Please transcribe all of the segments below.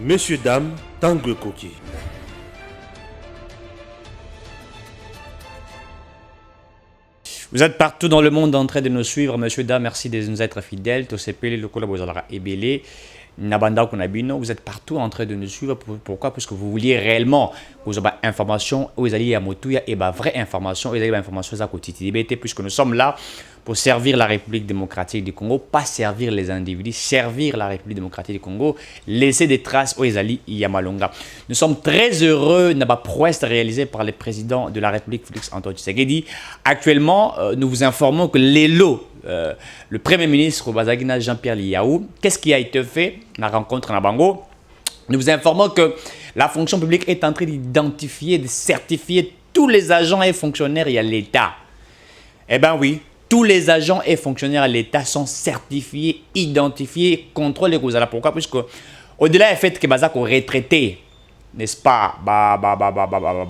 Messieurs, dames, Tangue Koki. Vous êtes partout dans le monde en train de nous suivre, monsieur, dames, merci de nous être fidèles. Vous êtes partout en train de nous suivre. Pourquoi? Parce que vous vouliez réellement vous avez information, vous allez à Motouya et vraie information, vous avez information à côté puisque nous sommes là pour servir la République démocratique du Congo, pas servir les individus, servir la République démocratique du Congo, laisser des traces aux Ezali Yamalonga. Nous sommes très heureux de la prouesse réalisée par le président de la République, Félix Antoine Tshisekedi. Actuellement, nous vous informons que l'ELO, le Premier ministre Bazagina Jean-Pierre Liaou, qu'est-ce qui a été fait? La rencontre en Abango. Nous vous informons que la fonction publique est en train d'identifier, de certifier tous les agents et fonctionnaires à l'État. Eh bien oui, tous les agents et fonctionnaires à l'État sont certifiés, identifiés, contrôlés. Pourquoi? Puisque au-delà du fait que les retraités, n'est-ce pas,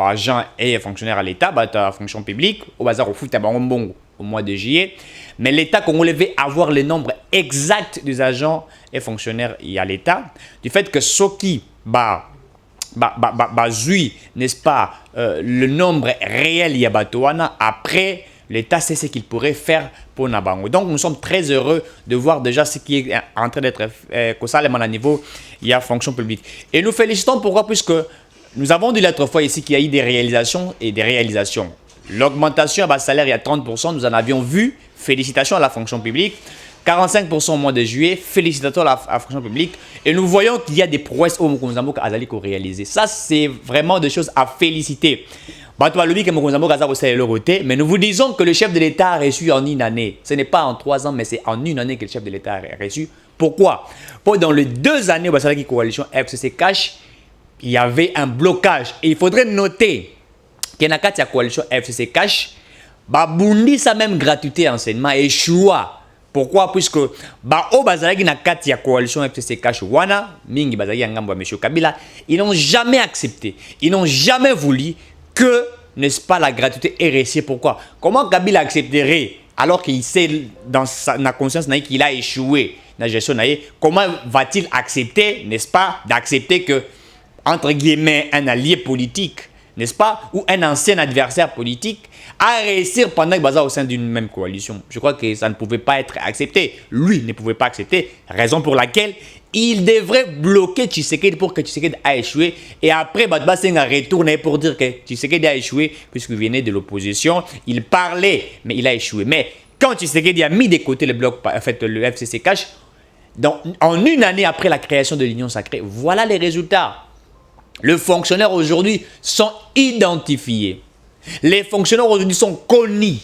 agents et fonctionnaires à l'État, la fonction publique, au bazar au foot au mois de juillet, mais l'État congolais veut avoir le nombre exact des agents et fonctionnaires à l'État, du fait que ceux qui n'est-ce pas, le nombre réel y a Batouana, après l'État sait ce qu'il pourrait faire pour Nabango. Donc nous sommes très heureux de voir déjà ce qui est en train d'être à niveau il y a fonction publique. Et nous félicitons pourquoi? Puisque nous avons dit l'autre fois ici qu'il y a eu des réalisations et des réalisations. L'augmentation à salaire il y a 30%, nous en avions vu. Félicitations à la fonction publique. 45% au mois de juillet, félicitations à la fonction publique. Et nous voyons qu'il y a des prouesses au Mokonzambo qu'Azali a réalisé. Ça, c'est vraiment des choses à féliciter. Mais nous vous disons que le chef de l'État a reçu en une année. Ce n'est pas en 3 ans, mais c'est en une année que le chef de l'État a reçu. Pourquoi? Dans les 2 années où la coalition FCC cache, il y avait un blocage. Et il faudrait noter qu'il y a une coalition FCC cache, babundi sa même gratuité enseignement et choix. Pourquoi? Puisque au bazalaki na kati ya coalition FCC cache wana mingi bazalaki ya ngambo ya monsieur Kabila, ils n'ont jamais accepté, ils n'ont jamais voulu que, n'est-ce pas, la gratuité est réussie. Pourquoi? Comment Kabila accepterait alors qu'il sait dans sa conscience qu'il a échoué dans la gestion? Comment va-t-il accepter, n'est-ce pas, d'accepter que, entre guillemets, un allié politique, n'est-ce pas, ou un ancien adversaire politique a réussi pendant que au sein d'une même coalition? Je crois que ça ne pouvait pas être accepté. Lui ne pouvait pas accepter, raison pour laquelle il devrait bloquer Tshisekedi pour que Tshisekedi a échoué. Et après, Badba Singh a retourné pour dire que Tshisekedi a échoué puisqu'il venait de l'opposition. Il parlait, mais il a échoué. Mais quand Tshisekedi a mis de côté le bloc, en fait, le FCC cache, en une année après la création de l'Union sacrée, voilà les résultats. Les fonctionnaires aujourd'hui sont identifiés. Les fonctionnaires aujourd'hui sont connus.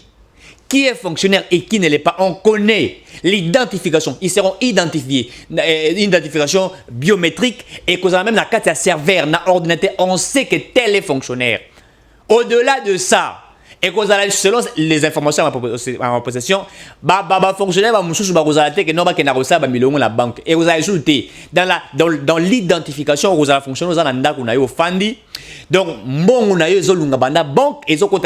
Qui est fonctionnaire et qui ne l'est pas, on connaît l'identification. Ils seront identifiés. Identification biométrique et qu'on a même la carte à serveur, na ordinateur, on sait que tel est fonctionnaire. Au-delà de ça, et selon les informations en ma possession, fonctionnaire la banque. Et vous avez ajouté dans l'identification, vous avez fonctionné au Fandi. Donc, on a banque et on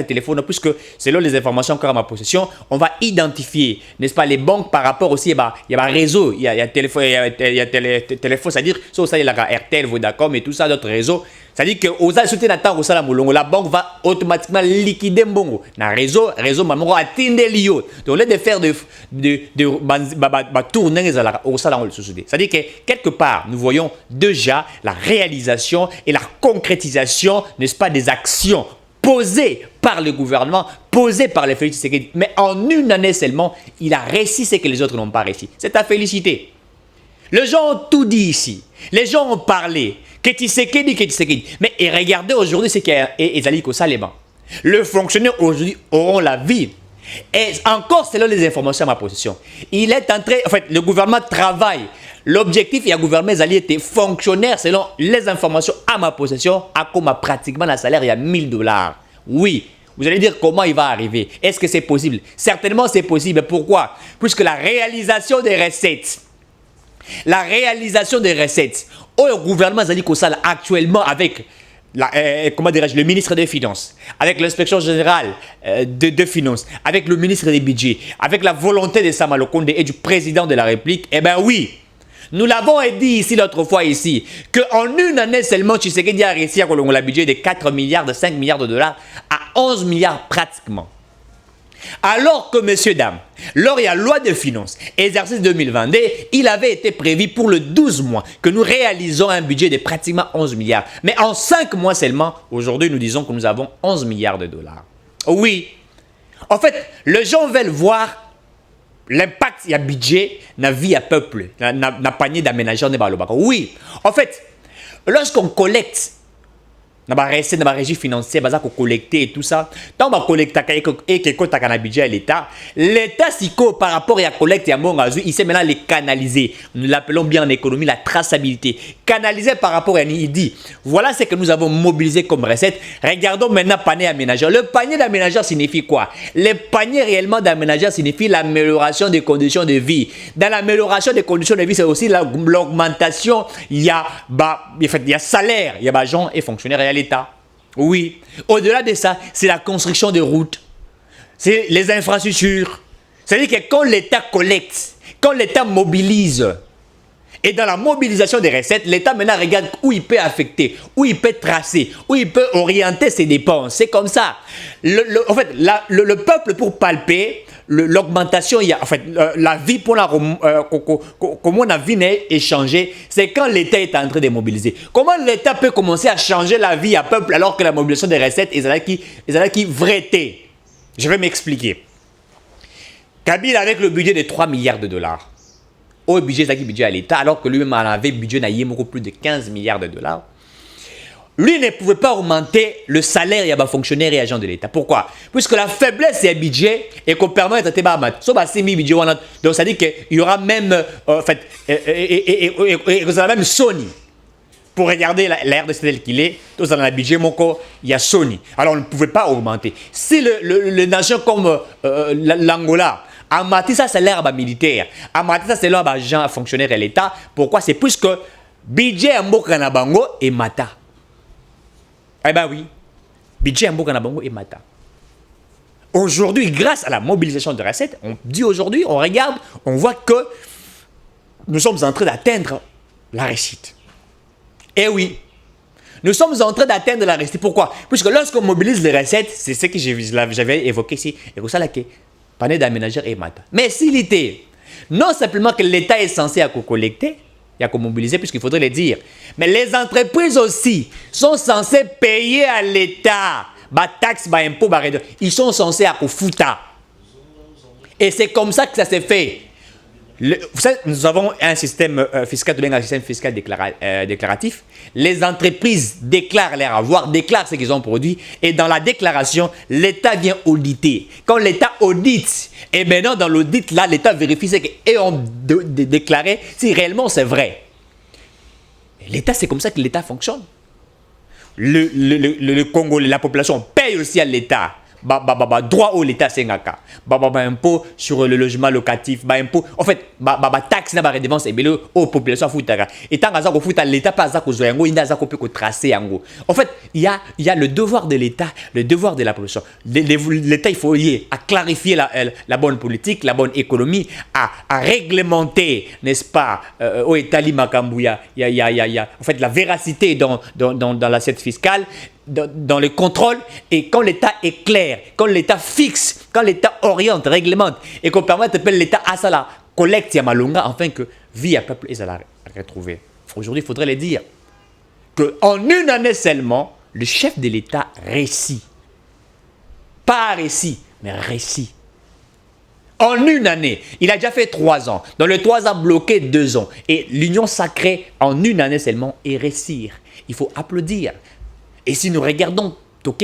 téléphone, puisque selon les informations encore à ma possession, on va identifier, n'est-ce pas, les banques par rapport aussi, il y a un réseau, il y a téléphone, c'est-à-dire, il y a RTL, Vodacom et tout ça, d'autres réseaux. C'est-à-dire que la banque va automatiquement liquider mbongo. Na réseau mamango atteindre l'io. Donc, au lieu de faire tourner au salon de société. C'est-à-dire que quelque part, nous voyons déjà la réalisation et la concrétisation, n'est-ce pas, des actions posées par le gouvernement, posées par les Félix Tshisekedi. Mais en une année seulement, il a réussi ce que les autres n'ont pas réussi. C'est à féliciter. Les gens ont tout dit ici. Les gens ont parlé. Que Tshisekedi. Mais et regardez aujourd'hui ce qu'il y a Ezali Kosalema. Les fonctionnaires aujourd'hui auront la vie. Et encore, selon les informations à ma possession, il est en train, en fait, le gouvernement travaille. L'objectif, il y a gouvernement Ezali était fonctionnaire, selon les informations à ma possession, à comme pratiquement la salaire, il y a $1000. Oui. Vous allez dire comment il va arriver. Est-ce que c'est possible? Certainement, c'est possible. Pourquoi? Puisque la réalisation des recettes, le gouvernement Zali Kosala actuellement avec le ministre des Finances, avec l'inspection générale de Finances, avec le ministre des Budgets, avec la volonté de Sama Lokonde et du président de la République, eh bien oui, Nous l'avons dit ici l'autre fois ici, qu'en une année seulement, Tshisekedi a réussi à prolonger le budget de 4 milliards, de 5 milliards de dollars à 11 milliards pratiquement. Alors que, messieurs, dames, lors de la loi de finances, exercice 2022, il avait été prévu pour le 12 mois que nous réalisons un budget de pratiquement 11 milliards. Mais en 5 mois seulement, aujourd'hui, nous disons que nous avons 11 milliards de dollars. Oui. En fait, les gens veulent voir l'impact il y a budget na vie à peuple, na panier d'aménageurs de balobaka. Oui, en fait, lorsqu'on collecte na ba recette na ba régie financière baza ko collecter et tout ça, tant ba collecter et que kota kana budget l'État siko par rapport à collecte ya mongazu, il sait maintenant les canaliser. Nous l'appelons bien en économie la traçabilité. Canaliser par rapport à il dit voilà ce que nous avons mobilisé comme recette. Regardons maintenant panier aménageur. Le panier d'aménageur signifie quoi? Le panier réellement d'aménageur signifie l'amélioration des conditions de vie. Dans l'amélioration des conditions de vie, c'est aussi l'augmentation, il y a salaire, il y a gens et fonctionnaires et l'État. Oui. Au-delà de ça, c'est la construction de routes, c'est les infrastructures. C'est-à-dire que quand l'État collecte, quand l'État mobilise, et dans la mobilisation des recettes, l'État maintenant regarde où il peut affecter, où il peut tracer, où il peut orienter ses dépenses. C'est comme ça. En fait, le peuple, pour palper l'augmentation, en fait, la vie pour comment la vie n'est échangée, c'est quand l'État est en train de mobiliser. Comment l'État peut commencer à changer la vie à peuple alors que la mobilisation des recettes est qui vraieté? Je vais m'expliquer. Kabila avec le budget de 3 milliards de dollars. Au budget à l'État, alors que lui-même avait budget beaucoup plus de 15 milliards de dollars. Lui ne pouvait pas augmenter le salaire des fonctionnaires et agents de l'État. Pourquoi? Puisque la faiblesse des budgets et qu'on permet de traiter donc ça dit qu'il y aura même en fait même Sony. Pour regarder l'air de tel qu'il est, dans le budget, il y a Sony. Alors on ne pouvait pas augmenter. Si le nation comme l'Angola, Amati, ça c'est l'air militaire. Amati, ça c'est l'air agent fonctionnaire de l'État. Pourquoi? C'est plus que budget Mbokanabango et Mata. Eh bien oui, budget Mbokanabango et Mata. Aujourd'hui, grâce à la mobilisation de recettes, on dit aujourd'hui, on regarde, on voit que nous sommes en train d'atteindre la réussite. Eh oui, nous sommes en train d'atteindre la réussite. Pourquoi? Puisque lorsqu'on mobilise les recettes, c'est ce que j'avais évoqué ici, et ça là que panier d'aménageurs et Mata. Mais s'il était, non simplement que l'État est censé collecter, il y a mobiliser, puisqu'il faudrait le dire, mais les entreprises aussi sont censées payer à l'État, taxes, impôts, ils sont censés à foutre. Et c'est comme ça que ça s'est fait. Vous savez, nous avons un système fiscal, un système fiscal déclaratif. Les entreprises déclarent leurs avoirs, déclarent ce qu'ils ont produit, et dans la déclaration, l'État vient auditer. Quand l'État audite, et maintenant dans l'audit, là, l'État vérifie ce qu'ils ont déclaré, si réellement c'est vrai. L'État, c'est comme ça que l'État fonctionne. Le Congo, la population paye aussi à l'État. Droit au l'État Sengaka, impôt sur le logement locatif, impôt, en fait, taxe na redevance et aux populations foutaka. Et tant que ça fout à l'État pas ça que yango inda ça peut tracer yango. En fait, il y a le devoir de l'État, le devoir de la population. L'État il faut lier à clarifier la bonne politique, la bonne économie, à réglementer, n'est-ce pas, au État Limakambouya, il y a en fait la véracité dans l'assiette fiscale. Dans le contrôle, et quand l'État est clair, quand l'État fixe, quand l'État oriente, réglemente, et qu'on permet de l'État à ça la collecte ya malunga, afin que vie à peuple et à la retrouver. Aujourd'hui, il faudrait le dire qu'en une année seulement, le chef de l'État réussit. Pas réussit, mais réussit. En une année, il a déjà fait 3 ans. Dans les 3 ans, bloqué 2 ans. Et l'union sacrée, en une année seulement, est réussir. Il faut applaudir. Et si nous regardons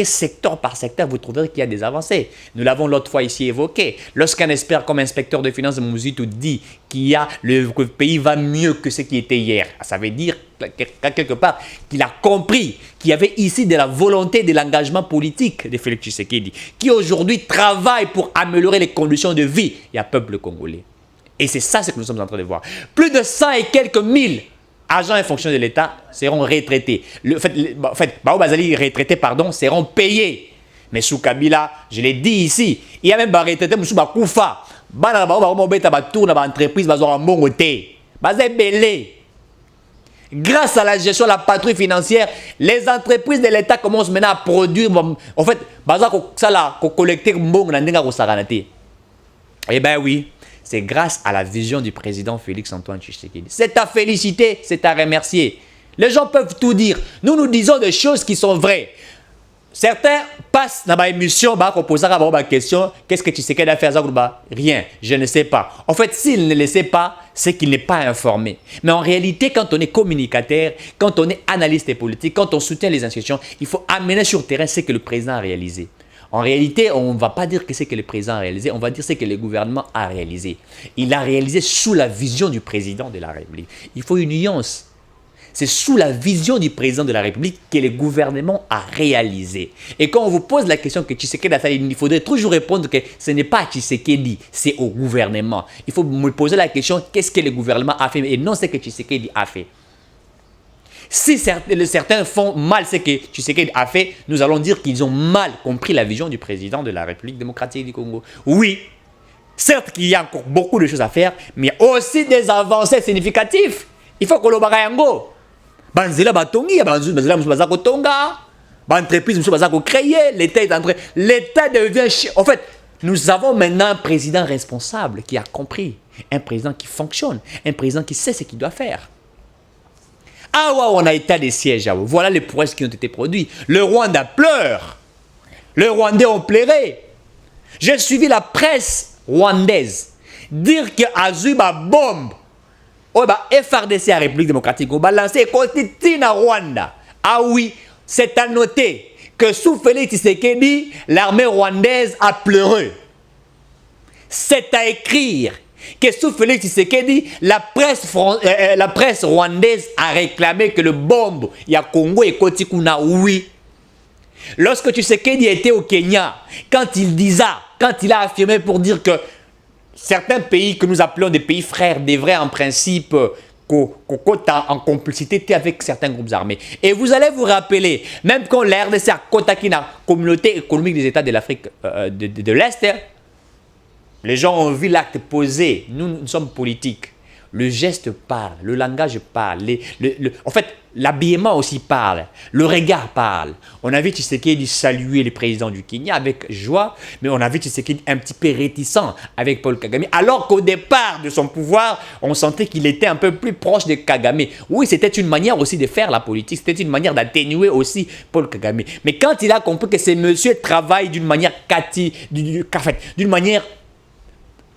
secteur par secteur, vous trouverez qu'il y a des avancées. Nous l'avons l'autre fois ici évoqué. Lorsqu'un expert comme inspecteur de finances de Mouzito dit que le pays va mieux que ce qui était hier, ça veut dire quelque part qu'il a compris qu'il y avait ici de la volonté, de l'engagement politique de Félix Tshisekedi, qui aujourd'hui travaille pour améliorer les conditions de vie du peuple congolais. Et c'est ça ce que nous sommes en train de voir. Plus de 100 et quelques mille agents et fonctionnaires de l'État seront retraités. Retraités, seront payés. Mais sous Kabila, je l'ai dit ici, il y a même des retraités sous Bakoufa. Entreprise, Bazé belé. Grâce à la gestion de la patrouille financière, les entreprises de l'État commencent maintenant à produire. En fait, ça là, collecter mbong na ndenga ko saranate. Eh ben oui, c'est grâce à la vision du président Félix-Antoine Tshisekedi. C'est à féliciter, c'est à remercier. Les gens peuvent tout dire. Nous disons des choses qui sont vraies. Certains passent dans ma émission, pour poser la question, qu'est-ce que Tshisekedi a fait à rien, je ne sais pas. En fait, s'il ne le sait pas, c'est qu'il n'est pas informé. Mais en réalité, quand on est communicateur, quand on est analyste politique, quand on soutient les institutions, il faut amener sur le terrain ce que le président a réalisé. En réalité, on ne va pas dire que c'est que le président a réalisé, on va dire ce que le gouvernement a réalisé. Il a réalisé sous la vision du président de la République. Il faut une nuance. C'est sous la vision du président de la République que le gouvernement a réalisé. Et quand on vous pose la question que Tshisekedi a fait, il faudrait toujours répondre que ce n'est pas Tshisekedi, c'est au gouvernement. Il faut me poser la question, qu'est-ce que le gouvernement a fait et non ce que Tshisekedi a fait. Si certains font mal ce que Tshisekedi a fait, nous allons dire qu'ils ont mal compris la vision du président de la République démocratique du Congo. Oui, certes qu'il y a encore beaucoup de choses à faire, mais il y a aussi des avancées significatives. Il faut que le bagayango. Banzela batongi, banzela musubaza kotonga, entreprise musubaza ko créer, l'État est en train, l'État devient, en fait, nous avons maintenant un président responsable qui a compris, un président qui fonctionne, un président qui sait ce qu'il doit faire. Ah ouais, on a état des sièges, voilà les prouesses qui ont été produites. Le Rwanda pleure, les Rwandais ont pleuré. J'ai suivi la presse rwandaise dire que Azuba bombe. Oh, bah, FRDC à République démocratique, on va lancer Tina Rwanda. Ah oui, c'est à noter que sous Félix Tshisekedi, l'armée rwandaise a pleuré. C'est à écrire que sous Félix Tshisekedi, la presse rwandaise a réclamé que le bombe, il y a Congo et Kotikuna, oui. Lorsque Tshisekedi était au Kenya, quand il a affirmé pour dire que certains pays que nous appelons des pays frères devraient en principe en complicité avec certains groupes armés. Et vous allez vous rappeler, même quand la RDC a contacté la communauté économique des États de l'Afrique de l'Est, les gens ont vu l'acte posé. Nous sommes politiques. Le geste parle, le langage parle. En fait, l'habillement aussi parle. Le regard parle. On a vu Tshisekedi saluer le président du Kenya avec joie, mais on a vu Tshisekedi un petit peu réticent avec Paul Kagame. Alors qu'au départ de son pouvoir, on sentait qu'il était un peu plus proche de Kagame. Oui, c'était une manière aussi de faire la politique. C'était une manière d'atténuer aussi Paul Kagame. Mais quand il a compris que ces messieurs travaillent d'une manière d'une manière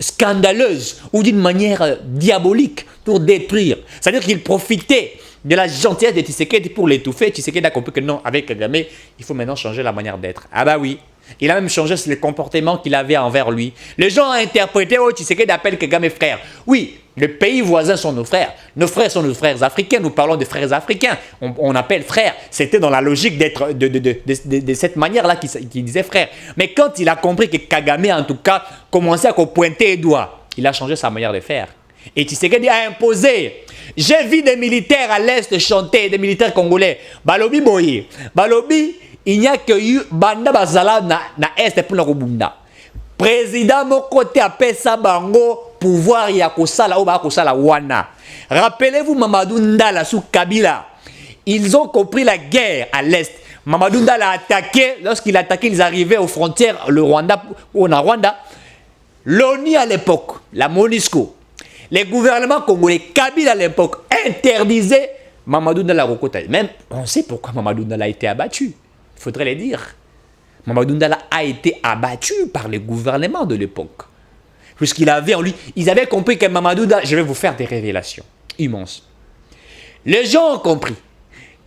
scandaleuse ou d'une manière diabolique pour détruire. C'est-à-dire qu'il profitait de la gentillesse de Tshisekedi pour l'étouffer. Tshisekedi a compris que non, avec Kagame, il faut maintenant changer la manière d'être. Ah bah oui, il a même changé le comportement qu'il avait envers lui. Les gens ont interprété, oh, Tshisekedi appelle Kagame frère. Oui, les pays voisins sont nos frères. Nos frères sont nos frères africains. Nous parlons de frères africains. On appelle frères. C'était dans la logique d'être de cette manière-là qu'il disait frère. Mais quand il a compris que Kagame, en tout cas, commençait à pointer les doigts, il a changé sa manière de faire. Et Tshisekedi a imposé. J'ai vu des militaires à l'Est chanter, des militaires congolais. Balobi boye. Balobi, il n'y a que eu Banda Bazala na Est pour la Robunda. Président mon côté appelle ça bango pouvoir ya kosala ou ba kosala wana. Rappelez-vous Mamadou Ndala sous Kabila. Ils ont compris la guerre à l'Est. Mamadou Ndala a attaqué, lorsqu'il a attaqué, ils arrivaient aux frontières, le Rwanda, on a Rwanda. L'ONU à l'époque, la MONUSCO, les gouvernements congolais, Kabila à l'époque, interdisaient Mamadou Ndala Rokota. Même, on sait pourquoi Mamadou Ndala a été abattu. Il faudrait le dire. Mamadou Ndala a été abattu par le gouvernement de l'époque. Puisqu'il avait en lui, ils avaient compris que Mamadou Ndala, je vais vous faire des révélations immenses. Les gens ont compris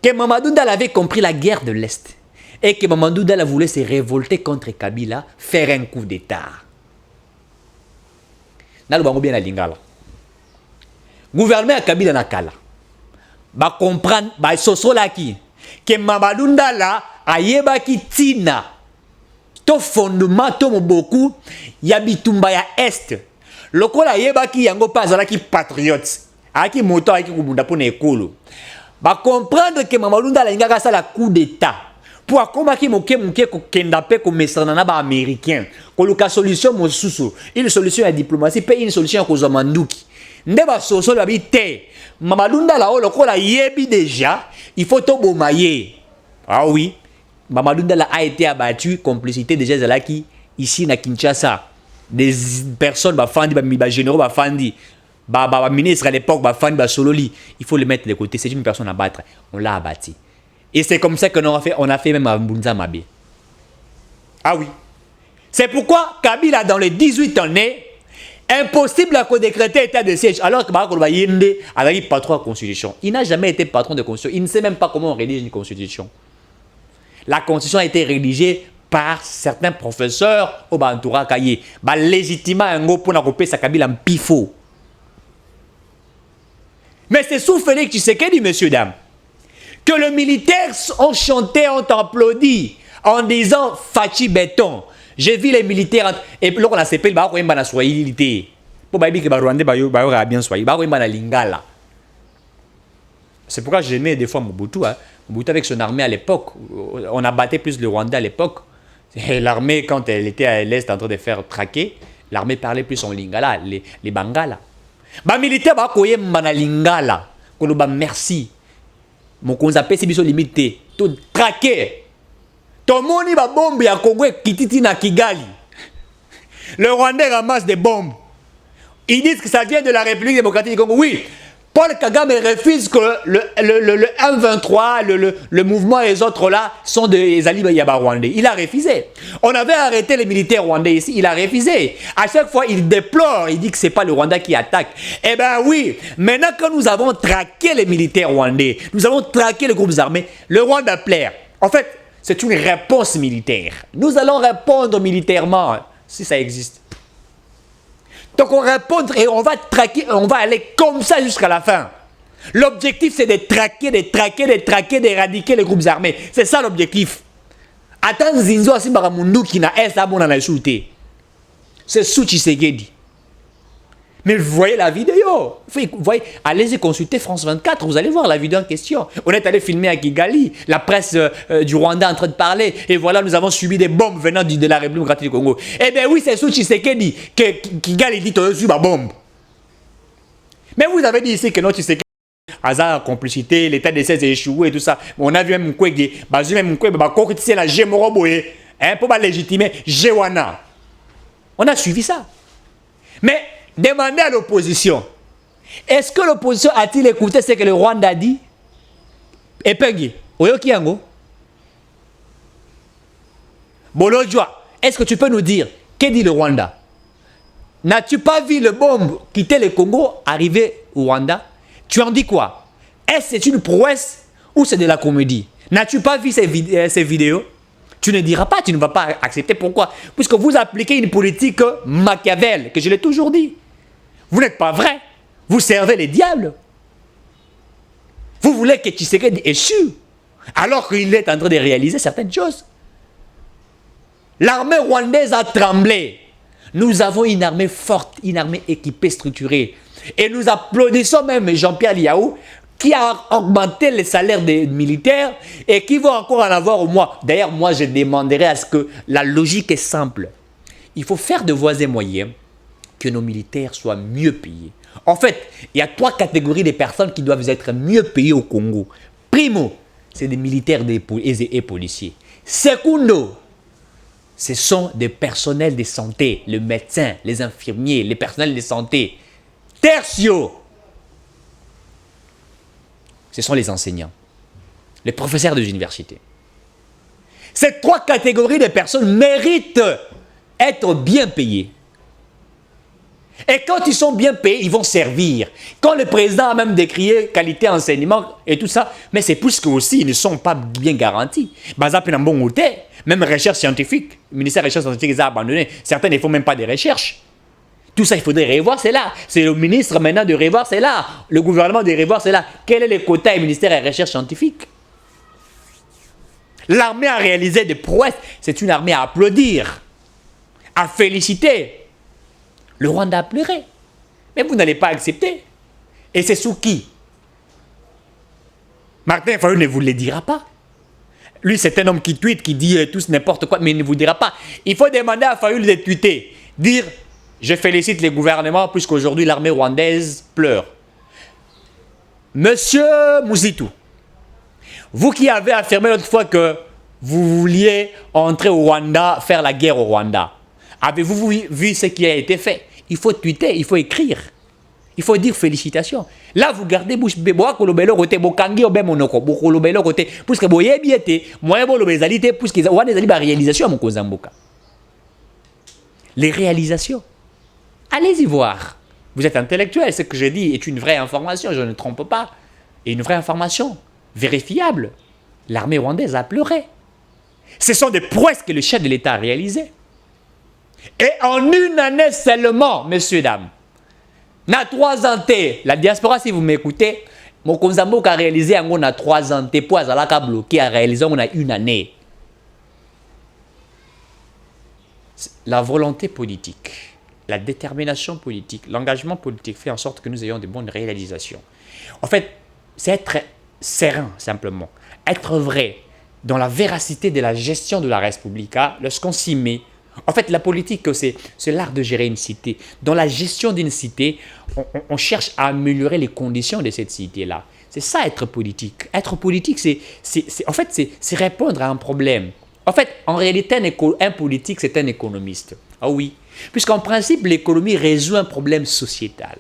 que Mamadou Ndala avait compris la guerre de l'Est et que Mamadou Ndala voulait se révolter contre Kabila, faire un coup d'État. Nalo bien la lingala. Gouvernement à Kabila Nakala. Ba comprendre, ba sosolaki que Mamadou Ndala ayebaki tina to fondement to moboku ya bitumba ya Est. Lokola ayebaki yango pa azalaki patriote. Aki moto aki kubunda pona ekolo. Ba comprendre que Mamadou Ndala ingaka sala coup d'état. Pour akomaki moke ko kenda pe ko mesana na ba américain. Ko luka solution mosusu. Une solution à diplomatie pe une solution à kozamanduki. Nde ba soso ba bité. Mamadou Ndala o lokola yebi déjà, il faut to bomaye. Ah oui. Mamadou Ndala a été abattu, complicité déjà Zalaki ici na Kinshasa. Des personnes bafandi ba généraux bafandi. Ba ministre à l'époque bafandi ba sololi, il faut le mettre de côté, c'est une personne à battre. On l'a abattu. Et c'est comme ça qu'on a fait même à Mbunza Mabé. Ah oui. C'est pourquoi Kabila, dans les 18 années, impossible à décréter état de siège. Alors que Barack Yende avait patron de la constitution. Il n'a jamais été patron de constitution. Il ne sait même pas comment on rédige une constitution. La constitution a été rédigée par certains professeurs au Bantoura Kaye. Légitimement, un gros pour couper sa Kabila en pifo. Mais c'est sous Félix Tshisekedi, messieurs, dames, que les militaires ont chanté, ont applaudi en disant Fachi béton. J'ai vu les militaires et puis là on a CP ba ko yemba na swahili pour ba que ba Rwandais ba yo bien swahili ba ko yemba na lingala. C'est pourquoi j'aimais des fois Mobutu hein. Mobutu avec son armée à l'époque, on a battu plus le Rwanda à l'époque. L'armée quand elle était à l'est en train de faire traquer, l'armée parlait plus en lingala, les bangala. Ba militaire ba ko yemba na lingala. Ko lo ba merci. Mon konzape c'est biso limité tout traquer. Tomoni ba bombe ya Congo kititi na Kigali. Le Rwandais ramasse des bombes. Ils disent que ça vient de la République démocratique du Congo. Oui, Paul Kagame refuse que le M23, le mouvement et les autres là sont des alliés rwandais. Il a refusé. On avait arrêté les militaires rwandais ici, il a refusé. À chaque fois, il déplore, il dit que ce n'est pas le Rwanda qui attaque. Eh bien oui, maintenant que nous avons traqué les militaires rwandais, nous avons traqué les groupes armés, le Rwanda plaire. En fait, c'est une réponse militaire. Nous allons répondre militairement, si ça existe. Donc on répond et on va traquer, on va aller comme ça jusqu'à la fin. L'objectif c'est de traquer, d'éradiquer les groupes armés. C'est ça l'objectif. Attends Zinzo Asimbara Mundu qui n'a pas de shooté. C'est sous Tshisekedi. Mais vous voyez la vidéo. Vous voyez, allez-y consulter France 24, vous allez voir la vidéo en question. On est allé filmer à Kigali, la presse du Rwanda en train de parler. Et voilà, nous avons subi des bombes venant de la République démocratique du Congo. Eh bien oui, c'est sous Tshisekedi que Kigali dit qu'on a reçu ma bombe. Mais vous avez dit ici que non, Tshisekedi, hasard, complicité, l'état de siège est échoué et tout ça. On a vu même Mkwege, la Gemoroboye, pour légitimer Jewana. On a suivi ça. Mais demandez à l'opposition, est-ce que l'opposition a-t-il écouté ce que le Rwanda a dit? Epengi, Oyokiango. Bolojwa, est-ce que tu peux nous dire, que dit le Rwanda? N'as-tu pas vu le bombe quitter le Congo, arriver au Rwanda? Tu en dis quoi? Est-ce que c'est une prouesse ou c'est de la comédie? N'as-tu pas vu ces vidéos? Tu ne diras pas, tu ne vas pas accepter. Pourquoi? Puisque vous appliquez une politique Machiavel, que je l'ai toujours dit. Vous n'êtes pas vrai. Vous servez les diables. Vous voulez que Tshisekedi échoue, alors qu'il est en train de réaliser certaines choses. L'armée rwandaise a tremblé. Nous avons une armée forte, une armée équipée, structurée. Et nous applaudissons même Jean-Pierre Liaou, qui a augmenté les salaires des militaires et qui va encore en avoir au mois. D'ailleurs, moi, je demanderai à ce que la logique est simple. Il faut faire de voies et moyens que nos militaires soient mieux payés. En fait, il y a 3 catégories de personnes qui doivent être mieux payées au Congo. Primo, c'est des militaires et policiers. Secundo, ce sont des personnels de santé, les médecins, les infirmiers, les personnels de santé. Tertio, ce sont les enseignants, les professeurs des universités. Ces 3 catégories de personnes méritent être bien payées. Et quand ils sont bien payés, ils vont servir. Quand le président a même décrié qualité enseignement et tout ça, mais c'est plus que aussi ils ne sont pas bien garantis. Même recherche scientifique, le ministère de la Recherche scientifique les a abandonnés. Certains ne font même pas de recherche. Tout ça, il faudrait revoir, c'est là. C'est le ministre maintenant de revoir, c'est là. Le gouvernement de revoir, c'est là. Quel est le quota du ministère de la Recherche scientifique? L'armée a réalisé des prouesses. C'est une armée à applaudir, à féliciter. Le Rwanda a pleuré. Mais vous n'allez pas accepter. Et c'est sous qui? Martin Fayulu ne vous le dira pas. Lui, c'est un homme qui tweet, qui dit tous n'importe quoi, mais il ne vous dira pas. Il faut demander à Fayulu de tweeter, dire je félicite les gouvernements puisqu'aujourd'hui l'armée rwandaise pleure. Monsieur Mouzitou, vous qui avez affirmé l'autre fois que vous vouliez entrer au Rwanda, faire la guerre au Rwanda, avez-vous vu ce qui a été fait? Il faut tweeter, il faut écrire. Il faut dire félicitations. Là, vous gardez bouche bée. Puisque les réalisations. Allez-y voir. Vous êtes intellectuel. Ce que je dis est une vraie information. Je ne trompe pas. Et une vraie information. Vérifiable. L'armée rwandaise a pleuré. Ce sont des prouesses que le chef de l'État a réalisées. Et en une année seulement, messieurs, dames, na 3 ans, la diaspora, si vous m'écoutez, Mokonzambo a réalisé en a 3 ans, pour Azalaka bloqué, a réalisé en a 1 année. La volonté politique, la détermination politique, l'engagement politique fait en sorte que nous ayons de bonnes réalisations. En fait, c'est être serein, simplement. Être vrai dans la véracité de la gestion de la Respublica lorsqu'on s'y met. En fait, la politique, c'est l'art de gérer une cité. Dans la gestion d'une cité, on cherche à améliorer les conditions de cette cité-là. C'est ça, être politique. Être politique, c'est répondre à un problème. En fait, en réalité, un politique, c'est un économiste. Ah oui. Puisqu'en principe, l'économie résout un problème sociétal.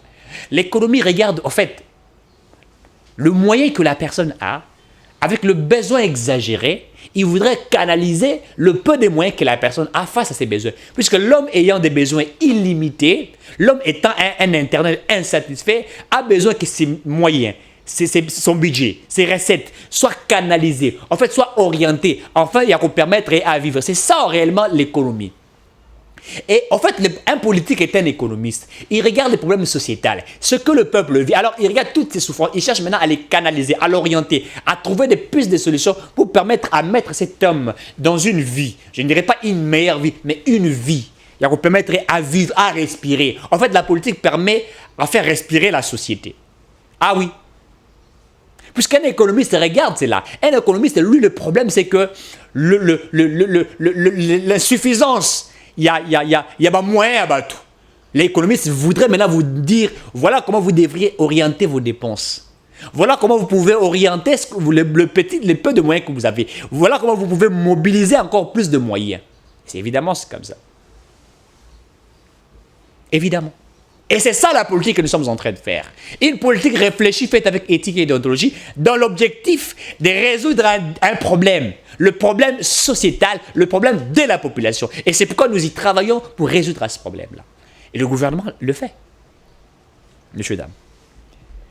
L'économie regarde, en fait, le moyen que la personne a, avec le besoin exagéré, il voudrait canaliser le peu de moyens que la personne a face à ses besoins. Puisque l'homme ayant des besoins illimités, l'homme étant un Internet insatisfait, a besoin que ses moyens, son budget, ses recettes soient canalisés, en fait, soient orientés, enfin, il y a qu'on permettre à vivre. C'est ça réellement l'économie. Et en fait, un politique est un économiste. Il regarde les problèmes sociétals, ce que le peuple vit. Alors, il regarde toutes ces souffrances. Il cherche maintenant à les canaliser, à l'orienter, à trouver des pistes de solutions pour permettre à mettre cet homme dans une vie. Je ne dirais pas une meilleure vie, mais une vie. Il va permettre à vivre, à respirer. En fait, la politique permet à faire respirer la société. Ah oui. Puisqu'un économiste regarde cela. Un économiste, lui, le problème, c'est que l'insuffisance. Il y a moyen à tout. L'économiste voudrait maintenant vous dire, voilà comment vous devriez orienter vos dépenses. Voilà comment vous pouvez orienter les peu de moyens que vous avez. Voilà comment vous pouvez mobiliser encore plus de moyens. C'est évidemment comme ça. Évidemment. Et c'est ça la politique que nous sommes en train de faire. Une politique réfléchie, faite avec éthique et déontologie, dans l'objectif de résoudre un problème. Le problème sociétal, le problème de la population. Et c'est pourquoi nous y travaillons pour résoudre ce problème-là. Et le gouvernement le fait. Messieurs, dames.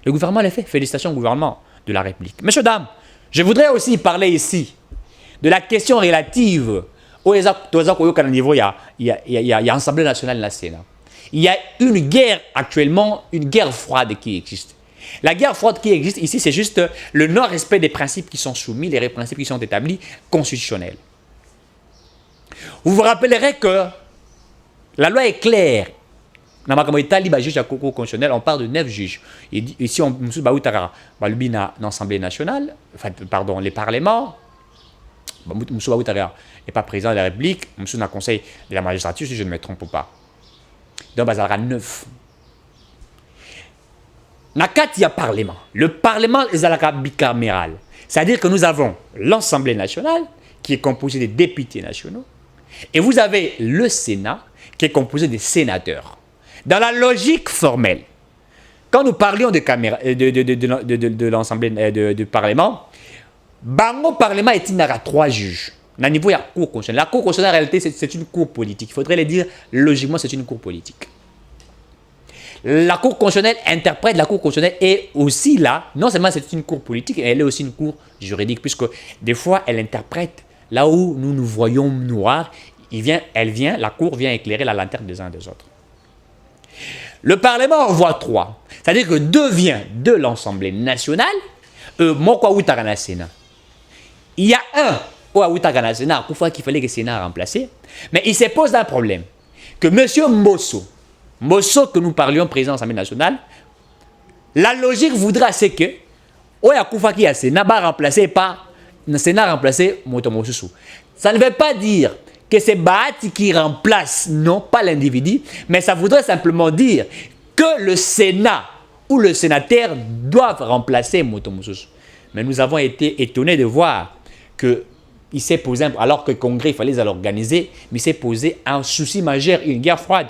Le gouvernement le fait. Félicitations au gouvernement de la République. Messieurs, dames, je voudrais aussi parler ici de la question relative au niveau, il y a Assemblée nationale et la Sénat. Il y a une guerre actuellement, une guerre froide qui existe. La guerre froide qui existe ici, c'est juste le non-respect des principes qui sont soumis, les principes qui sont établis constitutionnels. Vous vous rappellerez que la loi est claire. Dans la juge à Cour constitutionnel, on parle de 9 juges. Ici, on l'Assemblée nationale, pardon, les parlements, M. Baoutara n'est pas président de la République, M. dans le conseil de la magistrature, si je ne me trompe pas. Donc, il y a 9. Dans le Parlement, le Parlement est bicaméral. C'est-à-dire que nous avons l'Assemblée nationale, qui est composée des députés nationaux, et vous avez le Sénat, qui est composé des sénateurs. Dans la logique formelle, quand nous parlions de l'Assemblée du Parlement, le Parlement est à 3 juges. Au niveau de la Cour constitutionnelle. La Cour constitutionnelle, en réalité, c'est une cour politique. Il faudrait le dire logiquement, c'est une cour politique. La Cour constitutionnelle interprète, la Cour constitutionnelle est aussi là. Non seulement c'est une cour politique, elle est aussi une cour juridique, puisque des fois, elle interprète là où nous voyons noir. La Cour vient éclairer la lanterne des uns et des autres. Le Parlement en voit 3. C'est-à-dire que 2 vient de l'Assemblée nationale, Sénat. Il y a un qu'il fallait que le Sénat remplace, mais il se pose un problème. Que M. Mbosso, que nous parlions président de l'Assemblée nationale, la logique voudra c'est que le Sénat va remplacer par le Sénat remplacer Moto Mosusu. Ça ne veut pas dire que c'est Bahati qui remplace, non pas l'individu, mais ça voudrait simplement dire que le Sénat ou le sénateur doivent remplacer Moto Moussous. Mais nous avons été étonnés de voir que il s'est posé, alors que le Congrès, il fallait l'organiser, mais il s'est posé un souci majeur, une guerre froide.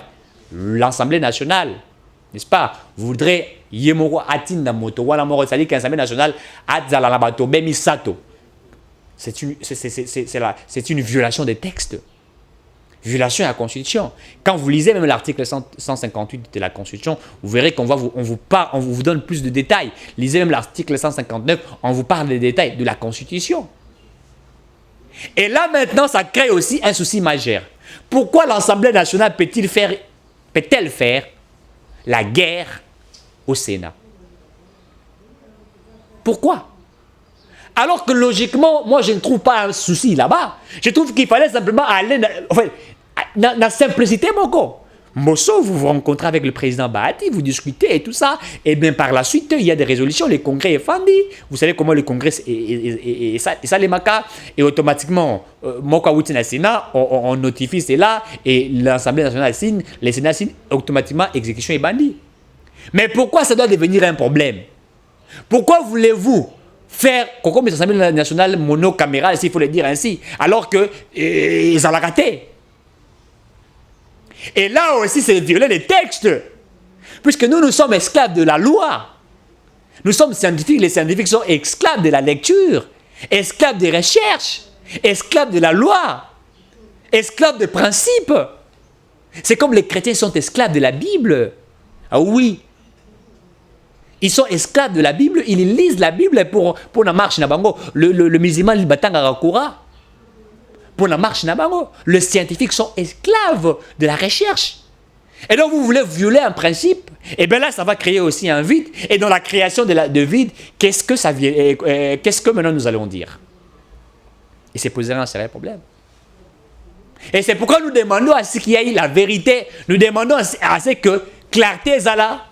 L'Assemblée nationale, n'est-ce pas, voudrait Yemoro Atinda Moto, Wala Moro, c'est-à-dire que l'Assemblée nationale a Zalalabato, Bemisato. C'est une violation des textes. Violation à la Constitution. Quand vous lisez même l'article 158 de la Constitution, vous verrez qu'on vous donne plus de détails. Lisez même l'article 159, on vous parle des détails de la Constitution. Et là maintenant, ça crée aussi un souci majeur. Pourquoi l'Assemblée nationale peut-elle faire la guerre au Sénat? Pourquoi? Alors que logiquement, moi je ne trouve pas un souci là-bas. Je trouve qu'il fallait simplement aller dans la simplicité, Moko. Mosso, vous vous rencontrez avec le président Bahati, vous discutez et tout ça. Et bien par la suite, il y a des résolutions, le Congrès est fandi. Vous savez comment le Congrès est ça les macas. Et automatiquement, Moka Woutina Sénat, on notifie cela et l'Assemblée nationale signe, les Sénats signent, automatiquement, exécution est bandie. Mais pourquoi ça doit devenir un problème? Pourquoi voulez-vous faire comme l'Assemblée nationale monocamérale, s'il faut le dire ainsi, alors que ils ont raté? Et là aussi, c'est violer les textes. Puisque nous sommes esclaves de la loi. Nous sommes scientifiques, les scientifiques sont esclaves de la lecture, esclaves des recherches, esclaves de la loi, esclaves de principes. C'est comme les chrétiens sont esclaves de la Bible. Ah oui. Ils sont esclaves de la Bible, ils lisent la Bible pour la marche nabango. Le musulman, il batanga rakura. Pour la marche nabango. Les scientifiques sont esclaves de la recherche. Et donc vous voulez violer un principe, et bien là ça va créer aussi un vide. Et dans la création de vide, qu'est-ce que maintenant nous allons dire? Et c'est poser un sérieux problème. Et c'est pourquoi nous demandons à ce qu'il y ait la vérité. Nous demandons à ce que clarté est là.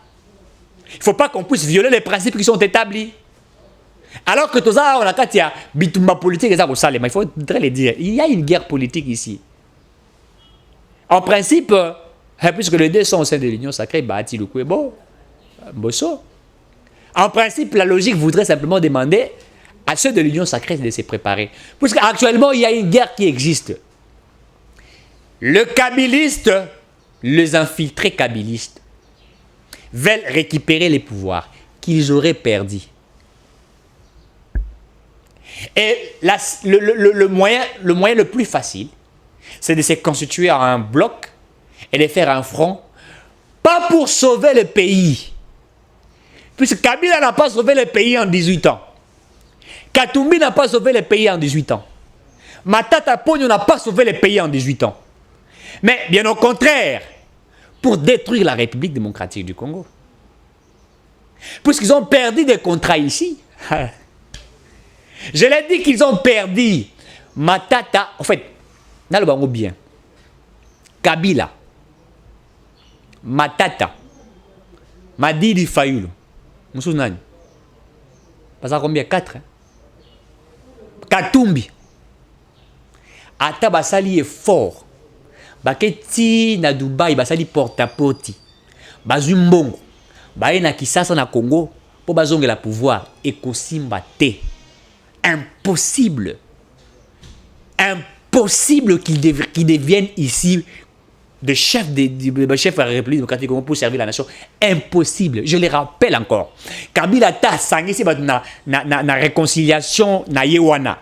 Il ne faut pas qu'on puisse violer les principes qui sont établis. Alors que tout ça, on a quand il y a bitumba politique, il faudrait le dire. Il y a une guerre politique ici. En principe, puisque les deux sont au sein de l'Union sacrée, Bahati Lukwebo, Bosso. En principe, la logique voudrait simplement demander à ceux de l'Union sacrée de se préparer. Puisqu'actuellement, il y a une guerre qui existe. Le kabiliste, les infiltrés kabilistes, veulent récupérer les pouvoirs qu'ils auraient perdus. Et le moyen le plus facile, c'est de se constituer en un bloc et de faire un front, pas pour sauver le pays. Puisque Kabila n'a pas sauvé le pays en 18 ans. Katumbi n'a pas sauvé le pays en 18 ans. Matata Ponyo n'a pas sauvé le pays en 18 ans. Mais bien au contraire, pour détruire la République démocratique du Congo. Puisqu'ils ont perdu des contrats ici. Je l'ai dit qu'ils ont perdu. Matata, en fait, dans le bango bien. Kabila, Matata, Madidi Fayulu. Moussou Nani. Pas à combien? 4. Hein? Katumbi. Ata Basali est fort. Baketi na Dubaï, Basali porte-à-porte. Bazumbongo. Baye na Kisasa na Congo. Pour bazonge la pouvoir. Ekosimba te. Impossible. Impossible qu'ils deviennent ici de chef de la République démocratique du Congo pour servir la nation. Impossible. Je les rappelle encore. Kabila ta sangisi na réconciliation na Yewana.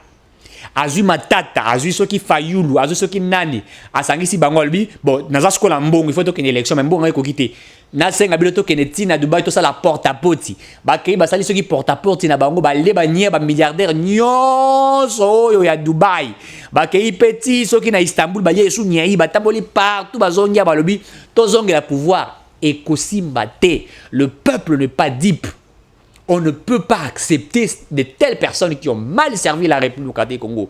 Azui Matata, azui soki Fayulu, azui soki nani. Asangisi bangolbi. Bon, naza skola mbongo, il faut toke une élection, mais mbongo eko kite. Na senga bilo toke neti na Dubaï to ça la porte-à-porte. Ba kei basali soki porte-à-porte na bango ba le ba nie ba milliardaire nyonso yo ya Dubaï. Ba kei petit soki na Istanbul ba yesu nyei ba taboli partout ba zongia ba lobi to zonga la pouvoir ekosimba te. Le peuple n'est pas dupe. On ne peut pas accepter de telles personnes qui ont mal servi la République du Congo.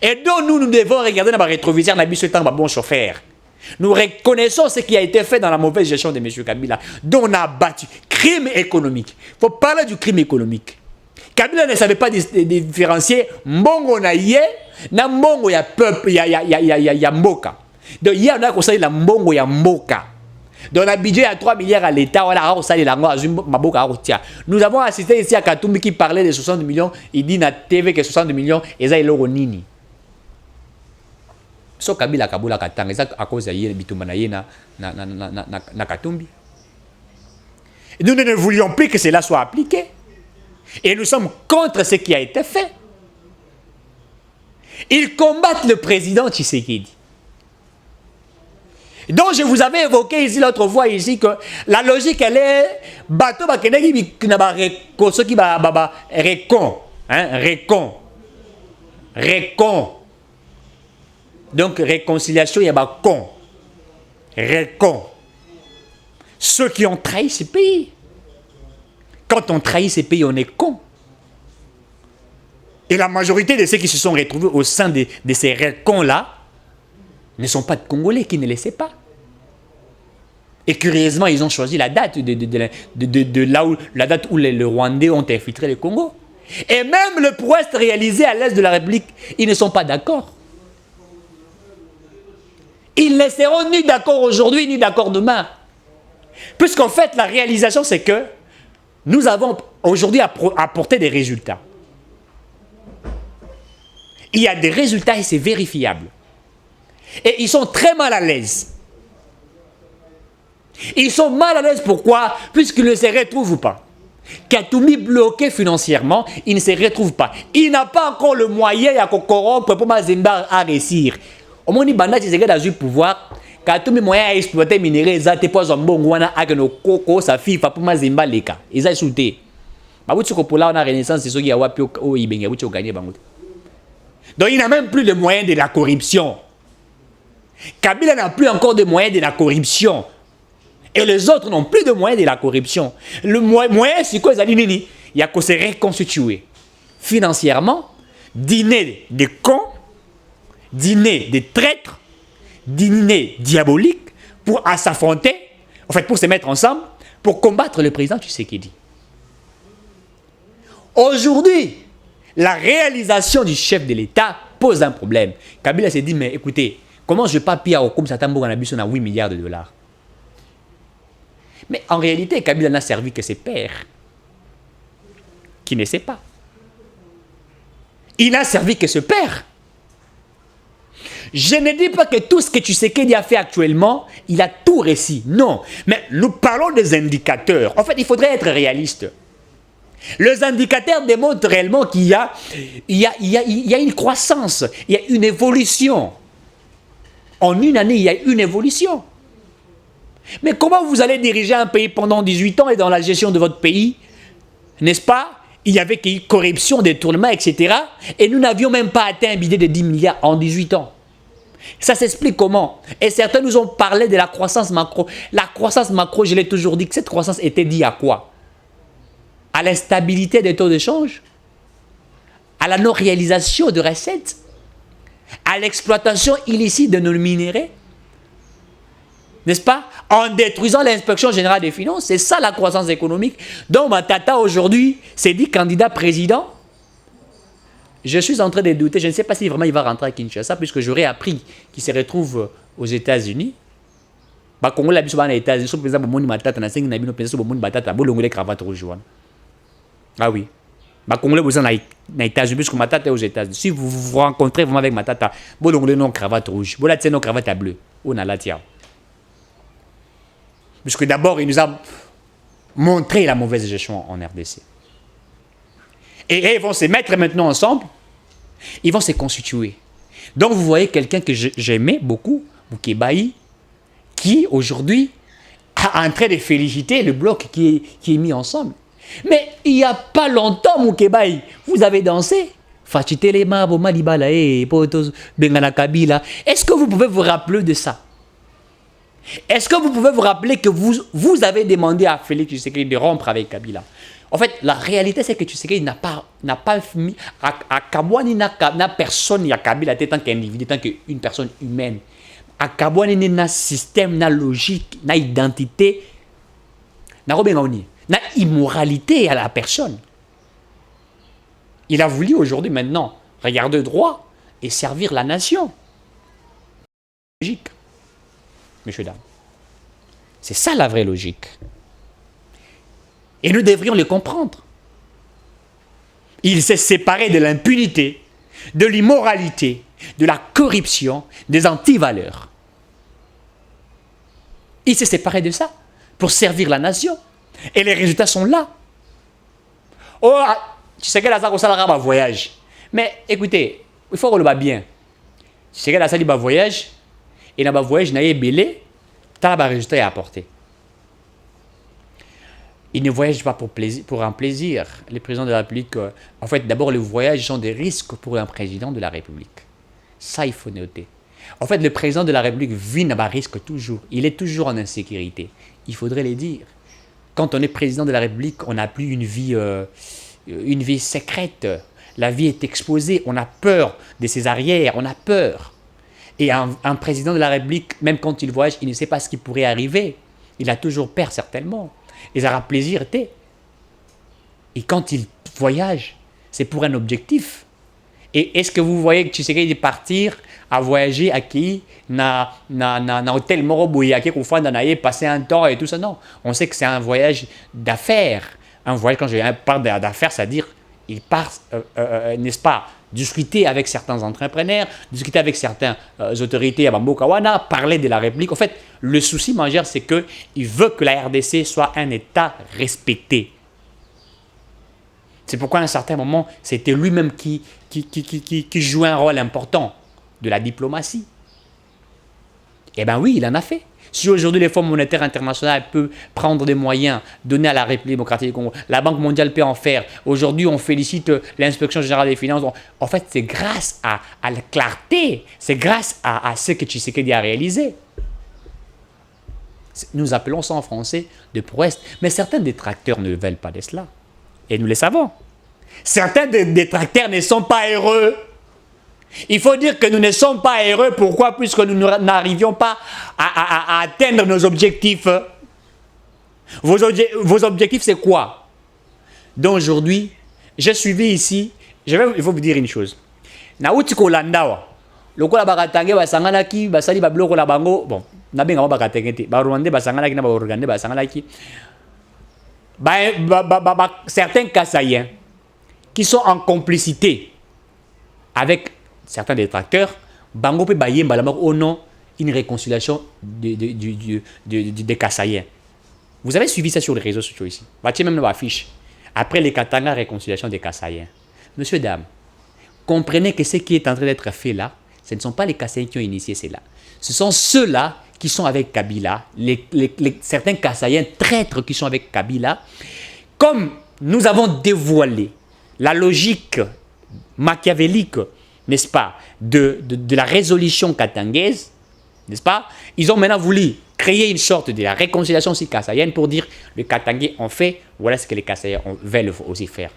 Et donc nous devons regarder dans le rétroviseur dans le temps bon chauffeur. Nous reconnaissons ce qui a été fait dans la mauvaise gestion de M. Kabila, dont on a battu. Crime économique. Il faut parler du crime économique. Kabila ne savait pas différencier mbongo na ye na mbongo ya peuple ya mboka. Donc il y en a qui la mbongo ya mboka. Donc un budget à 3 milliards à l'État, nous avons assisté ici à Katumbi qui parlait de 60 millions, il dit na TV que 60 millions et ça il est nini. So Kabila Kabula Katang, ça à cause de bitumba na Katumbi. Nous ne voulions plus que cela soit appliqué. Et nous sommes contre ce qui a été fait. Ils combattent le président Tshisekedi. Donc je vous avais évoqué ici l'autre fois ici que la logique elle est bateau bakeneki na ceux qui récon, hein, récon. Donc réconciliation il y a con. Récon. Ceux qui ont trahi ce pays. Quand on trahit ces pays, on est con. Et la majorité de ceux qui se sont retrouvés au sein de ces récons-là ne sont pas de Congolais qui ne le savent pas. Et curieusement, ils ont choisi la date la date où les Rwandais ont infiltré le Congo. Et même le prouesse réalisé à l'est de la République, ils ne sont pas d'accord. Ils ne seront ni d'accord aujourd'hui, ni d'accord demain. Puisqu'en fait, la réalisation, c'est que nous avons aujourd'hui apporté des résultats. Il y a des résultats et c'est vérifiable. Et ils sont très mal à l'aise. Ils sont mal à l'aise, pourquoi? Puisqu'ils ne se retrouvent pas. Katumbi bloqué financièrement, il ne se retrouve pas. Il n'a pas encore le moyen à corrompre pour Mazemba à réussir. Au moins, il y a des pouvoir. Katumbi moyen à exploiter les minéraux, ils ont des poissons bongo, avec nos coco, sa fille, pour Mazemba leka. Ils ont sauté. Donc il n'a même plus le moyen de la corruption. Kabila n'a plus encore de moyens de la corruption. Et les autres n'ont plus de moyens de la corruption. Le moyen, c'est quoi? Il y a qu'à se reconstituer financièrement, dîner de cons, dîner de traîtres, dîner diabolique pour s'affronter, en fait pour se mettre ensemble, pour combattre le président Tshisekedi. Aujourd'hui, la réalisation du chef de l'État pose un problème. Kabila s'est dit, mais écoutez, comment je ne vais pas payer comme ça, on a 8 milliards de dollars. Mais en réalité, Kabila n'a servi que ses pères, qui ne sait pas. Il n'a servi que ce père. Je ne dis pas que tout ce que Tshisekedi a fait actuellement, il a tout réussi. Non. Mais nous parlons des indicateurs. En fait, il faudrait être réaliste. Les indicateurs démontrent réellement qu'il y a une croissance, il y a une évolution. En une année, il y a une évolution. Mais comment vous allez diriger un pays pendant 18 ans et dans la gestion de votre pays, n'est-ce pas? Il y avait corruption, détournement, etc. Et nous n'avions même pas atteint un budget de 10 milliards en 18 ans. Ça s'explique comment? Et certains nous ont parlé de la croissance macro. La croissance macro, je l'ai toujours dit, que cette croissance était due à quoi? À l'instabilité des taux de change, à la non-réalisation de recettes, à l'exploitation illicite de nos minéraux, n'est-ce pas? En détruisant l'inspection générale des finances, c'est ça la croissance économique. Donc Matata aujourd'hui s'est dit candidat président. Je suis en train de douter, je ne sais pas si vraiment il va rentrer à Kinshasa, puisque j'aurais appris qu'il se retrouve aux États-Unis. Bah, Congo la biso aux États-Unis, sur président Bomoni Matata, na sengi na bino président Bomoni Matata, bolongole cravate rouge. Ah oui. Bah, Congo vous en na États-Unis, puisque Matata est aux États-Unis. Si vous vous rencontrez vraiment avec Matata, bolongole non cravate rouge, bola tient non cravate à bleu, ou na la tia. Puisque d'abord, il nous a montré la mauvaise gestion en RDC. Et ils vont se mettre maintenant ensemble, ils vont se constituer. Donc vous voyez quelqu'un que j'aimais beaucoup, Moukébaï, qui aujourd'hui est en train de féliciter le bloc qui est mis ensemble. Mais il n'y a pas longtemps, Moukébaï, vous avez dansé. Est-ce que vous pouvez vous rappeler de ça? Est-ce que vous pouvez vous rappeler que vous avez demandé à Félix Tshisekedi de rompre avec Kabila? En fait, la réalité, c'est que Tshisekedi n'a pas mis à Kabouani n'a personne, il y a Kabila tant qu'individu, tant qu'une personne humaine. À Kabouani n'a système, n'a logique, n'a identité, n'a immoralité à la personne. Il a voulu aujourd'hui, maintenant, regarder droit et servir la nation. Logique, messieurs, dames. C'est ça la vraie logique. Et nous devrions le comprendre. Il s'est séparé de l'impunité, de l'immoralité, de la corruption, des antivaleurs. Il s'est séparé de ça pour servir la nation. Et les résultats sont là. Oh, tu sais qu'elle a ça, ça va voyage. Mais écoutez, il faut qu'on le bat bien. Tu sais qu'elle a ça, il va voyage. Et dans le voyage, il n'a pas belé. Tu as un résultat à apporter. Il ne voyage pas pour un plaisir. Les présidents de la République, en fait, d'abord, les voyages sont des risques pour un président de la République. Ça, il faut noter. En fait, le président de la République vit dans un risque toujours. Il est toujours en insécurité. Il faudrait le dire. Quand on est président de la République, on n'a plus une vie secrète. La vie est exposée. On a peur de ses arrières. On a peur. Et un président de la République, même quand il voyage, il ne sait pas ce qui pourrait arriver. Il a toujours peur, certainement. Et ça aura plaisir, et quand il voyage, c'est pour un objectif. Et est-ce que vous voyez que Tshisekedi de partir à voyager à qui na hôtel Moroboui, à qui qu'on fait d'en passer un temps et tout ça? Non, on sait que c'est un voyage d'affaires. Un voyage, quand je parle d'affaires, c'est-à-dire il part, n'est-ce pas, discuter avec certains entrepreneurs, discuter avec certaines autorités à Bambokawana, parler de la République. En fait, le souci majeur, c'est qu'il veut que la RDC soit un État respecté. C'est pourquoi à un certain moment, c'était lui-même qui jouait un rôle important de la diplomatie. Eh bien oui, il en a fait. Si aujourd'hui le Fonds monétaire international peut prendre des moyens, donner à la République démocratique du Congo, la Banque mondiale peut en faire. Aujourd'hui, on félicite l'inspection générale des finances. En fait, c'est grâce à la clarté, c'est grâce à ce que Tshisekedi a réalisé. Nous appelons ça en français de prouesse. Mais certains détracteurs ne veulent pas de cela. Et nous le savons. Certains détracteurs ne sont pas heureux. Il faut dire que nous ne sommes pas heureux. Pourquoi? Puisque nous n'arrivions pas à atteindre nos objectifs. Vos objectifs, c'est quoi? Donc aujourd'hui, j'ai suivi ici, il faut vous dire une chose. Nauti Kolandawa, lokola bakatange basanganaki basali babloko la bango, bon, nabenga bakatengete, ba Rwandais basanganaki na ba Ougandais basanganaki. Certains Kassaïens qui sont en complicité avec certains détracteurs, bango pe baye mbalamok au nom une réconciliation des Kassaïens. Vous avez suivi ça sur les réseaux sociaux ici. Bâti même l'affiche. Après les Katanga, réconciliation des Kassaïens. Monsieur, dame, comprenez que ce qui est en train d'être fait là, ce ne sont pas les Kassaïens qui ont initié cela. Ce sont ceux-là qui sont avec Kabila, certains Kassaïens traîtres qui sont avec Kabila. Comme nous avons dévoilé la logique machiavélique, n'est-ce pas, de la résolution katangaise, n'est-ce pas, ils ont maintenant voulu créer une sorte de la réconciliation aussi kassaïenne pour dire le Katangais ont fait, voilà ce que les Kassaïens veulent aussi faire.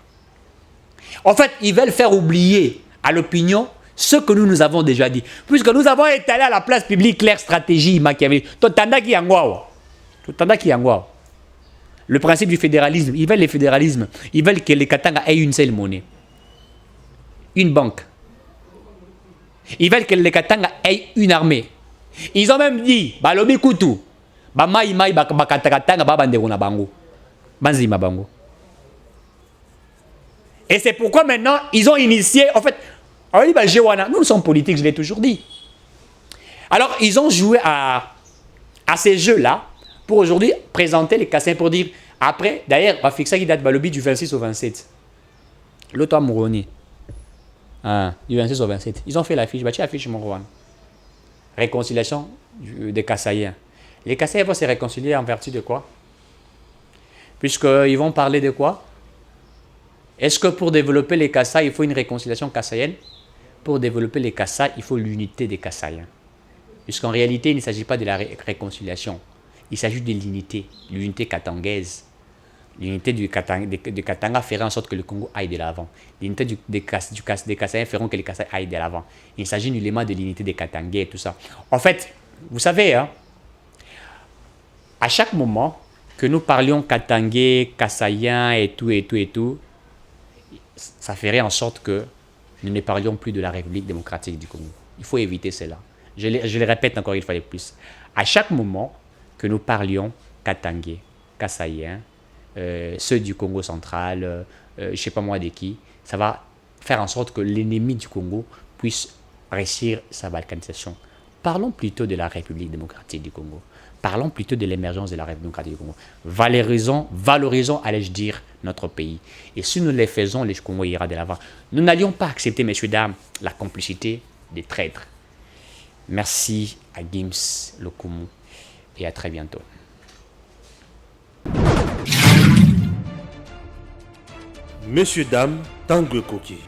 En fait, ils veulent faire oublier à l'opinion ce que nous avons déjà dit. Puisque nous avons étalé à la place publique leur stratégie machiavélique. Le principe du fédéralisme, ils veulent le fédéralisme. Ils veulent que les Katanga aient une seule monnaie. Une banque. Ils veulent que les Katanga aient une armée. Ils ont même dit, balobi kutu, bamaïmaï bakatakatanga babandeguna bango, banzima bango. Et c'est pourquoi maintenant ils ont initié, en fait, nous sommes politiques, je l'ai toujours dit. Alors ils ont joué à ces jeux-là pour aujourd'hui présenter les Kassaïens pour dire, après, d'ailleurs, on va fixer qui date balobi du 26 au 27. L'autre Mouroni. Du 26 au 27. Ils ont fait l'affiche, affiche Mouroni. Réconciliation des Kassaïens. Les Kassaïens vont se réconcilier en vertu de quoi? Puisqu'ils vont parler de quoi? Est-ce que pour développer les Kassais, il faut une réconciliation kassaïenne? Pour développer les Kassais, il faut l'unité des Kassaïens. Puisqu'en réalité, il ne s'agit pas de la réconciliation. Il s'agit de l'unité katangaise. L'unité du Katanga ferait en sorte que le Congo aille de l'avant. L'unité des Kassaïens feront que les Kassaïens aillent de l'avant. Il s'agit nullement de l'unité des Katangais et tout ça. En fait, vous savez, hein, à chaque moment que nous parlions Katangais, Kassaïens et tout, ça ferait en sorte que nous ne parlions plus de la République démocratique du Congo. Il faut éviter cela. Je le répète encore une fois de plus. À chaque moment que nous parlions Katangais, Kassaïens, ceux du Congo central, je ne sais pas moi de qui, ça va faire en sorte que l'ennemi du Congo puisse réussir sa balkanisation. Parlons plutôt de la République démocratique du Congo. Parlons plutôt de l'émergence de la République démocratique du Congo. Valorisons, allais-je dire, notre pays. Et si nous le faisons, le Congo ira de l'avant. Nous n'allions pas accepter, messieurs, dames, la complicité des traîtres. Merci à Gims Lokumu et à très bientôt. Messieurs, dames, Tanguy Koki.